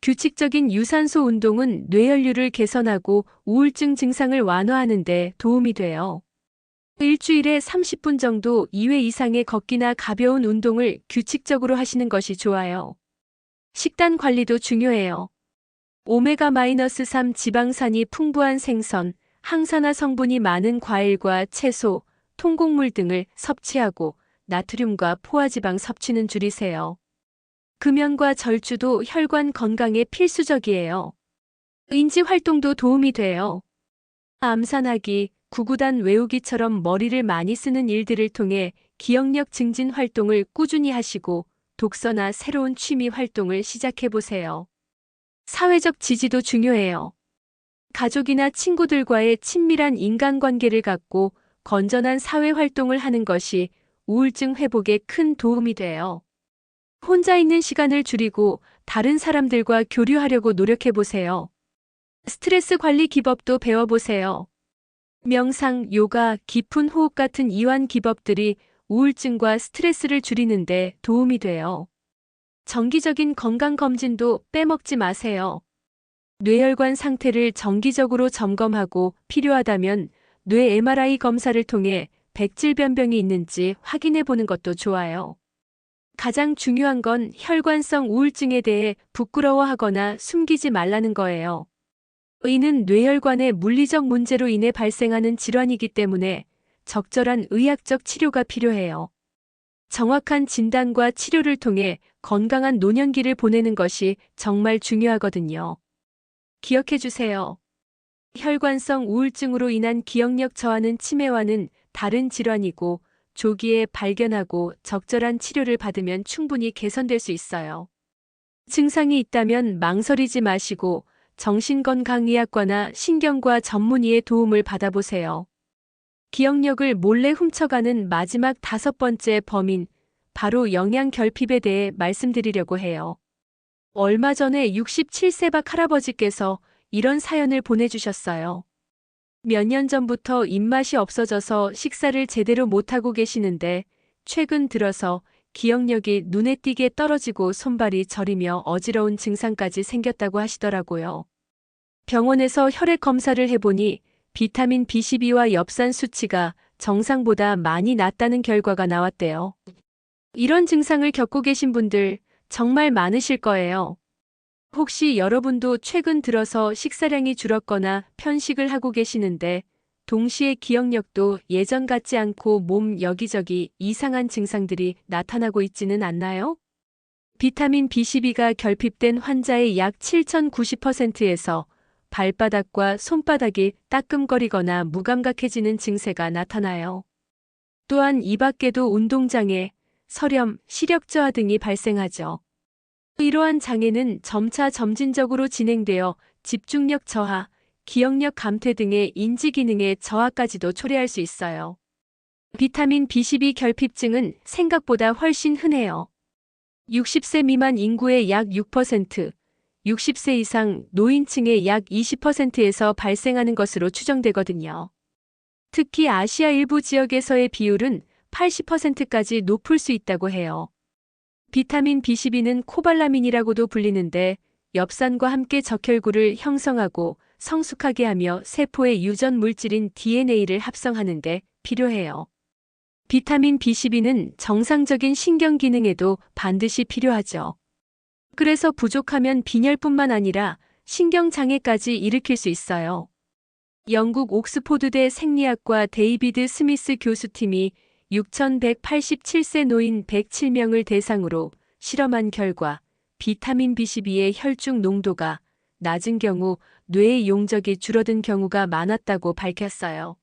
규칙적인 유산소 운동은 뇌혈류를 개선하고 우울증 증상을 완화하는 데 도움이 돼요. 일주일에 30분 정도 2회 이상의 걷기나 가벼운 운동을 규칙적으로 하시는 것이 좋아요. 식단 관리도 중요해요. 오메가-3 지방산이 풍부한 생선, 항산화 성분이 많은 과일과 채소, 통곡물 등을 섭취하고 나트륨과 포화지방 섭취는 줄이세요. 금연과 절주도 혈관 건강에 필수적이에요. 인지 활동도 도움이 돼요. 암산하기, 구구단 외우기처럼 머리를 많이 쓰는 일들을 통해 기억력 증진 활동을 꾸준히 하시고 독서나 새로운 취미 활동을 시작해 보세요. 사회적 지지도 중요해요. 가족이나 친구들과의 친밀한 인간관계를 갖고 건전한 사회 활동을 하는 것이 우울증 회복에 큰 도움이 돼요. 혼자 있는 시간을 줄이고 다른 사람들과 교류하려고 노력해 보세요. 스트레스 관리 기법도 배워보세요. 명상, 요가, 깊은 호흡 같은 이완 기법들이 우울증과 스트레스를 줄이는데 도움이 돼요. 정기적인 건강검진도 빼먹지 마세요. 뇌혈관 상태를 정기적으로 점검하고 필요하다면 뇌 MRI 검사를 통해 백질 변병이 있는지 확인해 보는 것도 좋아요. 가장 중요한 건 혈관성 우울증에 대해 부끄러워하거나 숨기지 말라는 거예요. 이는 뇌혈관의 물리적 문제로 인해 발생하는 질환이기 때문에 적절한 의학적 치료가 필요해요. 정확한 진단과 치료를 통해 건강한 노년기를 보내는 것이 정말 중요하거든요. 기억해 주세요. 혈관성 우울증으로 인한 기억력 저하는 치매와는 다른 질환이고 조기에 발견하고 적절한 치료를 받으면 충분히 개선될 수 있어요. 증상이 있다면 망설이지 마시고 정신건강의학과나 신경과 전문의의 도움을 받아보세요. 기억력을 몰래 훔쳐가는 마지막 5번째 범인, 바로 영양 결핍에 대해 말씀드리려고 해요. 얼마 전에 67세 박 할아버지께서 이런 사연을 보내주셨어요. 몇 년 전부터 입맛이 없어져서 식사를 제대로 못하고 계시는데 최근 들어서 기억력이 눈에 띄게 떨어지고 손발이 저리며 어지러운 증상까지 생겼다고 하시더라고요. 병원에서 혈액 검사를 해보니 비타민 B12와 엽산 수치가 정상보다 많이 낮다는 결과가 나왔대요. 이런 증상을 겪고 계신 분들 정말 많으실 거예요. 혹시 여러분도 최근 들어서 식사량이 줄었거나 편식을 하고 계시는데 동시에 기억력도 예전 같지 않고 몸 여기저기 이상한 증상들이 나타나고 있지는 않나요? 비타민 B12가 결핍된 환자의 약 7,090%에서 발바닥과 손바닥이 따끔거리거나 무감각해지는 증세가 나타나요. 또한 이 밖에도 운동장애, 설염, 시력 저하 등이 발생하죠. 이러한 장애는 점차 점진적으로 진행되어 집중력 저하, 기억력 감퇴 등의 인지 기능의 저하까지도 초래할 수 있어요. 비타민 B12 결핍증은 생각보다 훨씬 흔해요. 60세 미만 인구의 약 6%, 60세 이상 노인층의 약 20%에서 발생하는 것으로 추정되거든요. 특히 아시아 일부 지역에서의 비율은 80%까지 높을 수 있다고 해요. 비타민 B12는 코발라민이라고도 불리는데 엽산과 함께 적혈구를 형성하고 성숙하게 하며 세포의 유전 물질인 DNA를 합성하는 데 필요해요. 비타민 B12는 정상적인 신경 기능에도 반드시 필요하죠. 그래서 부족하면 빈혈뿐만 아니라 신경장애까지 일으킬 수 있어요. 영국 옥스포드대 생리학과 데이비드 스미스 교수팀이 6,187세 노인 107명을 대상으로 실험한 결과 비타민 B12의 혈중 농도가 낮은 경우 뇌의 용적이 줄어든 경우가 많았다고 밝혔어요.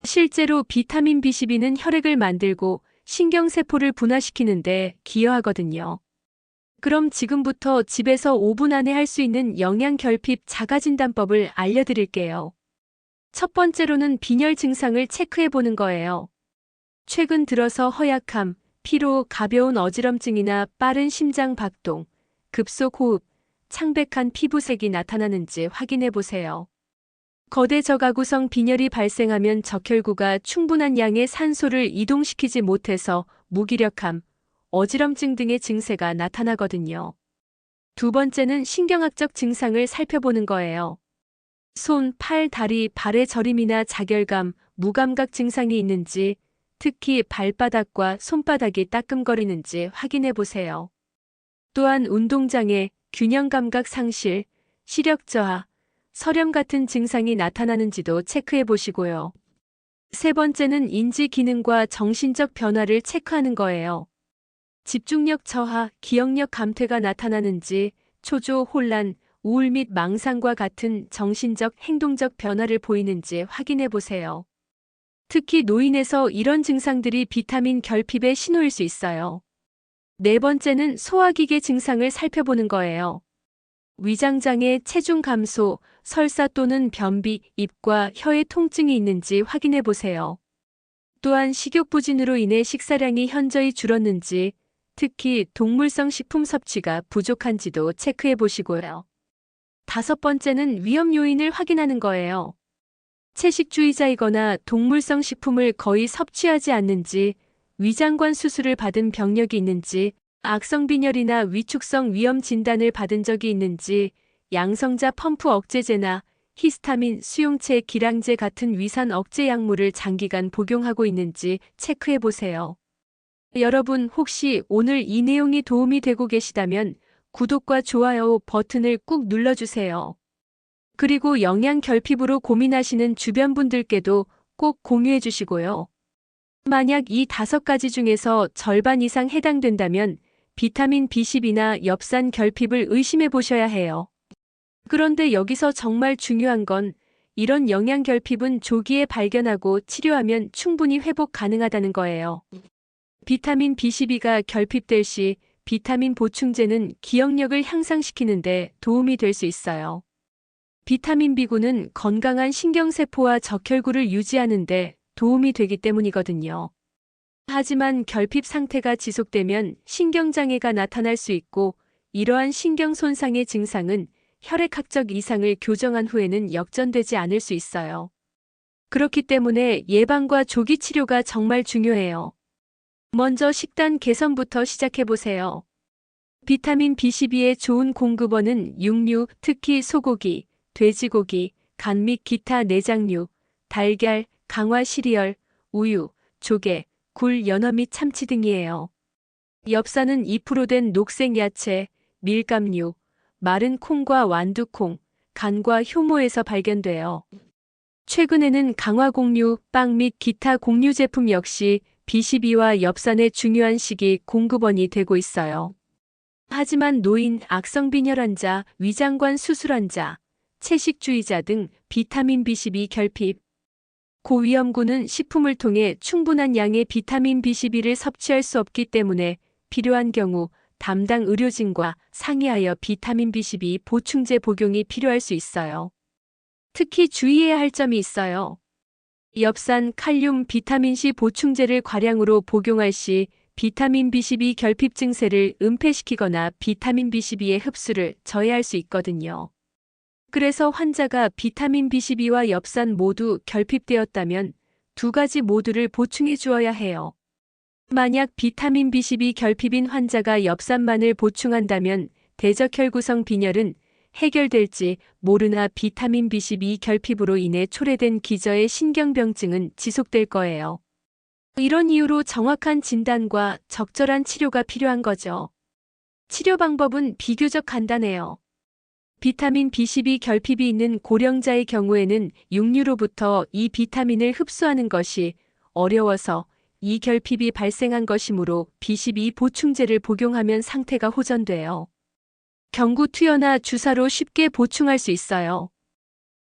실제로 비타민 B12는 혈액을 만들고 신경세포를 분화시키는데 기여하거든요. 그럼 지금부터 집에서 5분 안에 할 수 있는 영양결핍 자가진단법을 알려드릴게요. 첫 번째로는 빈혈 증상을 체크해 보는 거예요. 최근 들어서 허약함, 피로, 가벼운 어지럼증이나 빠른 심장 박동, 급속 호흡, 창백한 피부색이 나타나는지 확인해 보세요. 거대 저가구성 빈혈이 발생하면 적혈구가 충분한 양의 산소를 이동시키지 못해서 무기력함, 어지럼증 등의 증세가 나타나거든요. 두 번째는 신경학적 증상을 살펴보는 거예요. 손, 팔, 다리, 발의 저림이나 자결감, 무감각 증상이 있는지, 특히 발바닥과 손바닥이 따끔거리는지 확인해 보세요. 또한 운동장애, 균형감각 상실, 시력 저하, 설염 같은 증상이 나타나는지도 체크해 보시고요. 세 번째는 인지 기능과 정신적 변화를 체크하는 거예요. 집중력 저하, 기억력 감퇴가 나타나는지, 초조, 혼란, 우울 및 망상과 같은 정신적, 행동적 변화를 보이는지 확인해 보세요. 특히 노인에서 이런 증상들이 비타민 결핍의 신호일 수 있어요. 네 번째는 소화기계 증상을 살펴보는 거예요. 위장장애, 체중 감소, 설사 또는 변비, 입과 혀의 통증이 있는지 확인해 보세요. 또한 식욕부진으로 인해 식사량이 현저히 줄었는지, 특히 동물성 식품 섭취가 부족한지도 체크해 보시고요. 다섯 번째는 위험 요인을 확인하는 거예요. 채식주의자이거나 동물성 식품을 거의 섭취하지 않는지, 위장관 수술을 받은 병력이 있는지, 악성빈혈이나 위축성 위염 진단을 받은 적이 있는지, 양성자 펌프 억제제나 히스타민, 수용체, 기량제 같은 위산 억제 약물을 장기간 복용하고 있는지 체크해 보세요. 여러분 혹시 오늘 이 내용이 도움이 되고 계시다면 구독과 좋아요 버튼을 꾹 눌러주세요. 그리고 영양 결핍으로 고민하시는 주변 분들께도 꼭 공유해 주시고요. 만약 이 5가지 중에서 절반 이상 해당된다면 비타민 B12나 엽산 결핍을 의심해 보셔야 해요. 그런데 여기서 정말 중요한 건 이런 영양 결핍은 조기에 발견하고 치료하면 충분히 회복 가능하다는 거예요. 비타민 B12가 결핍될 시 비타민 보충제는 기억력을 향상시키는데 도움이 될 수 있어요. 비타민 B군은 건강한 신경세포와 적혈구를 유지하는 데 도움이 되기 때문이거든요. 하지만 결핍 상태가 지속되면 신경장애가 나타날 수 있고 이러한 신경 손상의 증상은 혈액학적 이상을 교정한 후에는 역전되지 않을 수 있어요. 그렇기 때문에 예방과 조기 치료가 정말 중요해요. 먼저 식단 개선부터 시작해보세요. 비타민 B12의 좋은 공급원은 육류, 특히 소고기, 돼지고기, 간 및 기타 내장류, 달걀, 강화 시리얼, 우유, 조개, 굴, 연어 및 참치 등이에요. 엽산은 2%된 녹색 야채, 밀감류, 마른 콩과 완두콩, 간과 효모에서 발견돼요. 최근에는 강화곡류, 빵 및 기타 곡류 제품 역시 B12와 엽산의 중요한 식이 공급원이 되고 있어요. 하지만 노인, 악성빈혈 환자, 위장관 수술 환자, 채식주의자 등 비타민 B12 결핍, 고위험군은 식품을 통해 충분한 양의 비타민 B12를 섭취할 수 없기 때문에 필요한 경우 담당 의료진과 상의하여 비타민 B12 보충제 복용이 필요할 수 있어요. 특히 주의해야 할 점이 있어요. 엽산, 칼륨, 비타민C 보충제를 과량으로 복용할 시 비타민 B12 결핍 증세를 은폐시키거나 비타민 B12의 흡수를 저해할 수 있거든요. 그래서 환자가 비타민 B12와 엽산 모두 결핍되었다면 2가지 모두를 보충해 주어야 해요. 만약 비타민 B12 결핍인 환자가 엽산만을 보충한다면 대적혈구성 빈혈은 해결될지 모르나 비타민 B12 결핍으로 인해 초래된 기저의 신경병증은 지속될 거예요. 이런 이유로 정확한 진단과 적절한 치료가 필요한 거죠. 치료 방법은 비교적 간단해요. 비타민 B12 결핍이 있는 고령자의 경우에는 육류로부터 이 비타민을 흡수하는 것이 어려워서 이 결핍이 발생한 것이므로 B12 보충제를 복용하면 상태가 호전돼요. 경구 투여나 주사로 쉽게 보충할 수 있어요.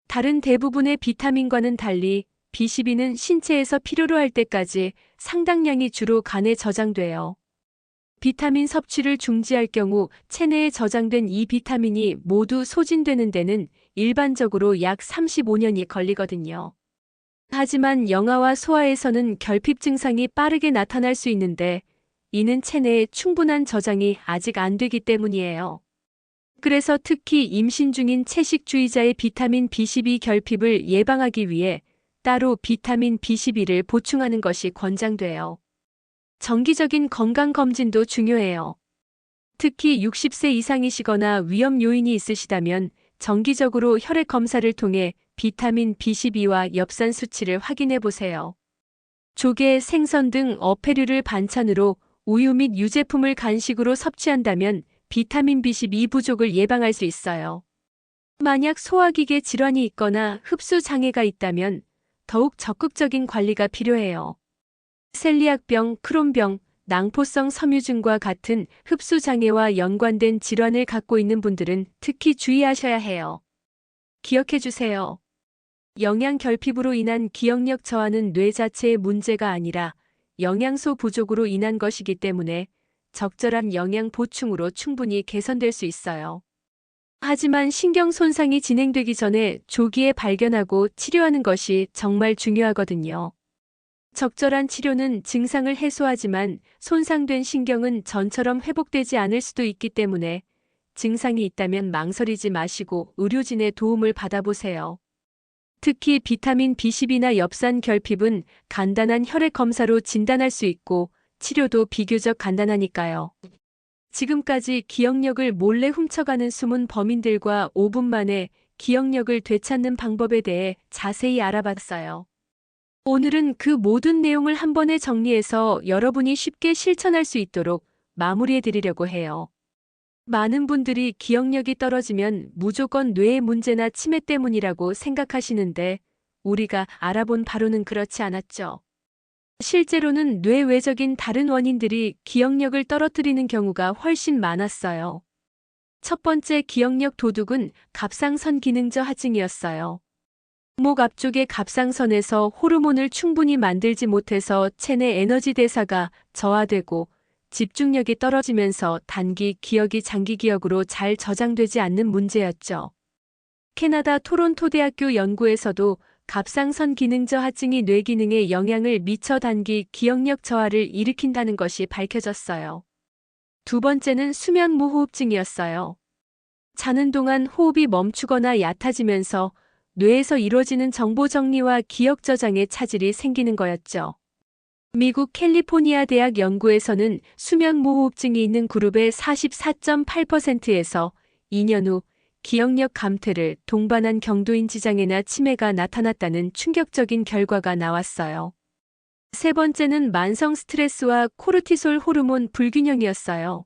다른 대부분의 비타민과는 달리 B12는 신체에서 필요로 할 때까지 상당량이 주로 간에 저장돼요. 비타민 섭취를 중지할 경우 체내에 저장된 이 비타민이 모두 소진되는 데는 일반적으로 약 35년이 걸리거든요. 하지만 영아와 소아에서는 결핍 증상이 빠르게 나타날 수 있는데 이는 체내에 충분한 저장이 아직 안 되기 때문이에요. 그래서 특히 임신 중인 채식주의자의 비타민 B12 결핍을 예방하기 위해 따로 비타민 B12를 보충하는 것이 권장돼요. 정기적인 건강검진도 중요해요. 특히 60세 이상이시거나 위험 요인이 있으시다면 정기적으로 혈액 검사를 통해 비타민 B12와 엽산 수치를 확인해 보세요. 조개, 생선 등 어패류를 반찬으로 우유 및 유제품을 간식으로 섭취한다면 비타민 B12 부족을 예방할 수 있어요. 만약 소화기계 질환이 있거나 흡수 장애가 있다면 더욱 적극적인 관리가 필요해요. 셀리악병, 크론병, 낭포성 섬유증과 같은 흡수 장애와 연관된 질환을 갖고 있는 분들은 특히 주의하셔야 해요. 기억해 주세요. 영양 결핍으로 인한 기억력 저하는 뇌 자체의 문제가 아니라 영양소 부족으로 인한 것이기 때문에 적절한 영양 보충으로 충분히 개선될 수 있어요. 하지만 신경 손상이 진행되기 전에 조기에 발견하고 치료하는 것이 정말 중요하거든요. 적절한 치료는 증상을 해소하지만 손상된 신경은 전처럼 회복되지 않을 수도 있기 때문에 증상이 있다면 망설이지 마시고 의료진의 도움을 받아보세요. 특히 비타민 B12나 엽산 결핍은 간단한 혈액 검사로 진단할 수 있고 치료도 비교적 간단하니까요. 지금까지 기억력을 몰래 훔쳐가는 숨은 범인들과 5분 만에 기억력을 되찾는 방법에 대해 자세히 알아봤어요. 오늘은 그 모든 내용을 한 번에 정리해서 여러분이 쉽게 실천할 수 있도록 마무리해 드리려고 해요. 많은 분들이 기억력이 떨어지면 무조건 뇌의 문제나 치매 때문이라고 생각하시는데 우리가 알아본 바로는 그렇지 않았죠. 실제로는 뇌 외적인 다른 원인들이 기억력을 떨어뜨리는 경우가 훨씬 많았어요. 첫 번째 기억력 도둑은 갑상선 기능 저하증이었어요. 목 앞쪽의 갑상선에서 호르몬을 충분히 만들지 못해서 체내 에너지 대사가 저하되고 집중력이 떨어지면서 단기 기억이 장기 기억으로 잘 저장되지 않는 문제였죠. 캐나다 토론토 대학교 연구에서도 갑상선 기능 저하증이 뇌 기능에 영향을 미쳐 단기 기억력 저하를 일으킨다는 것이 밝혀졌어요. 두 번째는 수면 무호흡증이었어요. 자는 동안 호흡이 멈추거나 얕아지면서 뇌에서 이루어지는 정보 정리와 기억 저장에 차질이 생기는 거였죠. 미국 캘리포니아 대학 연구에서는 수면 무호흡증이 있는 그룹의 44.8%에서 2년 후 기억력 감퇴를 동반한 경도인 지장애나 치매가 나타났다는 충격적인 결과가 나왔어요. 세 번째는 만성 스트레스와 코르티솔 호르몬 불균형이었어요.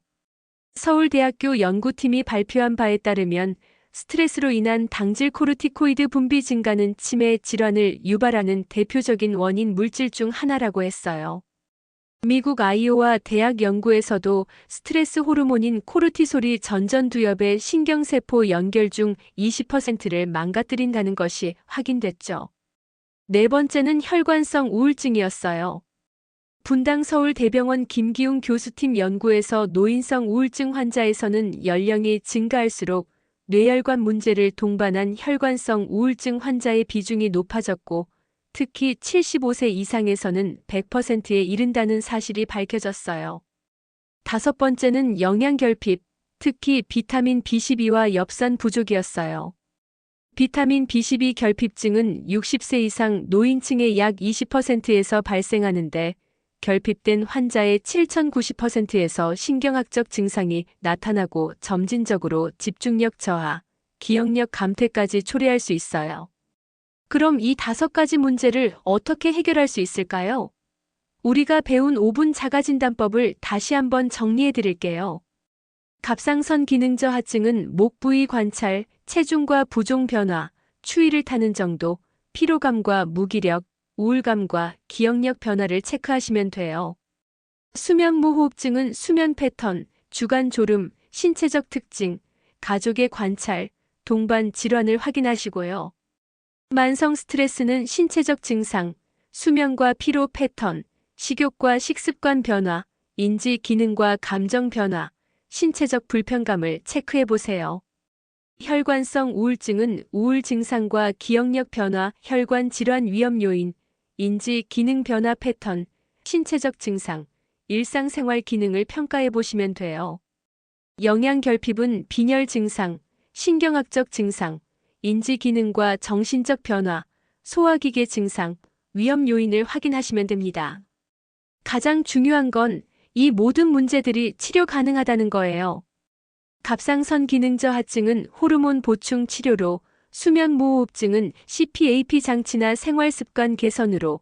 서울대학교 연구팀이 발표한 바에 따르면 스트레스로 인한 당질 코르티코이드 분비 증가는 치매 질환을 유발하는 대표적인 원인 물질 중 하나라고 했어요. 미국 아이오와 대학 연구에서도 스트레스 호르몬인 코르티솔이 전전두엽의 신경세포 연결 중 20%를 망가뜨린다는 것이 확인됐죠. 네 번째는 혈관성 우울증이었어요. 분당 서울대병원 김기웅 교수팀 연구에서 노인성 우울증 환자에서는 연령이 증가할수록 뇌혈관 문제를 동반한 혈관성 우울증 환자의 비중이 높아졌고 특히 75세 이상에서는 100%에 이른다는 사실이 밝혀졌어요. 다섯 번째는 영양결핍, 특히 비타민 B12와 엽산 부족이었어요. 비타민 B12 결핍증은 60세 이상 노인층의 약 20%에서 발생하는데 결핍된 환자의 7,090%에서 신경학적 증상이 나타나고 점진적으로 집중력 저하, 기억력 감퇴까지 초래할 수 있어요. 그럼 이 5가지 문제를 어떻게 해결할 수 있을까요? 우리가 배운 5분 자가진단법을 다시 한번 정리해 드릴게요. 갑상선 기능 저하증은 목 부위 관찰, 체중과 부종 변화, 추위를 타는 정도, 피로감과 무기력, 우울감과 기억력 변화를 체크하시면 돼요. 수면무호흡증은 수면 패턴, 주간 졸음, 신체적 특징, 가족의 관찰, 동반 질환을 확인하시고요. 만성 스트레스는 신체적 증상, 수면과 피로 패턴, 식욕과 식습관 변화, 인지 기능과 감정 변화, 신체적 불편감을 체크해 보세요. 혈관성 우울증은 우울 증상과 기억력 변화, 혈관 질환 위험 요인, 인지 기능 변화 패턴, 신체적 증상, 일상생활 기능을 평가해 보시면 돼요. 영양결핍은 빈혈 증상, 신경학적 증상, 인지 기능과 정신적 변화, 소화기계 증상, 위험 요인을 확인하시면 됩니다. 가장 중요한 건 이 모든 문제들이 치료 가능하다는 거예요. 갑상선 기능 저하증은 호르몬 보충 치료로, 수면무호흡증은 CPAP 장치나 생활습관 개선으로,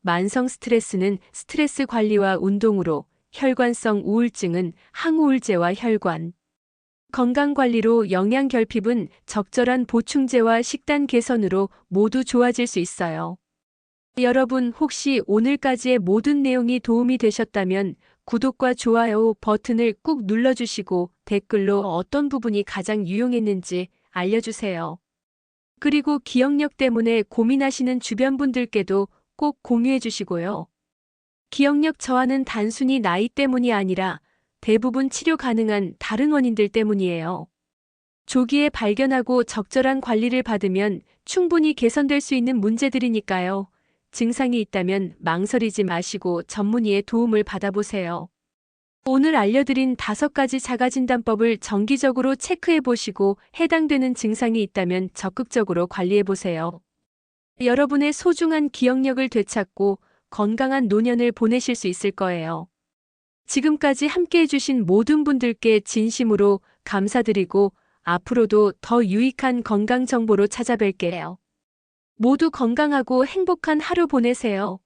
만성 스트레스는 스트레스 관리와 운동으로, 혈관성 우울증은 항우울제와 혈관 건강관리로, 영양결핍은 적절한 보충제와 식단 개선으로 모두 좋아질 수 있어요. 여러분 혹시 오늘까지의 모든 내용이 도움이 되셨다면 구독과 좋아요 버튼을 꾹 눌러주시고 댓글로 어떤 부분이 가장 유용했는지 알려주세요. 그리고 기억력 때문에 고민하시는 주변 분들께도 꼭 공유해 주시고요. 기억력 저하는 단순히 나이 때문이 아니라 대부분 치료 가능한 다른 원인들 때문이에요. 조기에 발견하고 적절한 관리를 받으면 충분히 개선될 수 있는 문제들이니까요. 증상이 있다면 망설이지 마시고 전문의의 도움을 받아보세요. 오늘 알려드린 5가지 자가진단법을 정기적으로 체크해 보시고 해당되는 증상이 있다면 적극적으로 관리해 보세요. 여러분의 소중한 기억력을 되찾고 건강한 노년을 보내실 수 있을 거예요. 지금까지 함께 해주신 모든 분들께 진심으로 감사드리고 앞으로도 더 유익한 건강 정보로 찾아뵐게요. 모두 건강하고 행복한 하루 보내세요.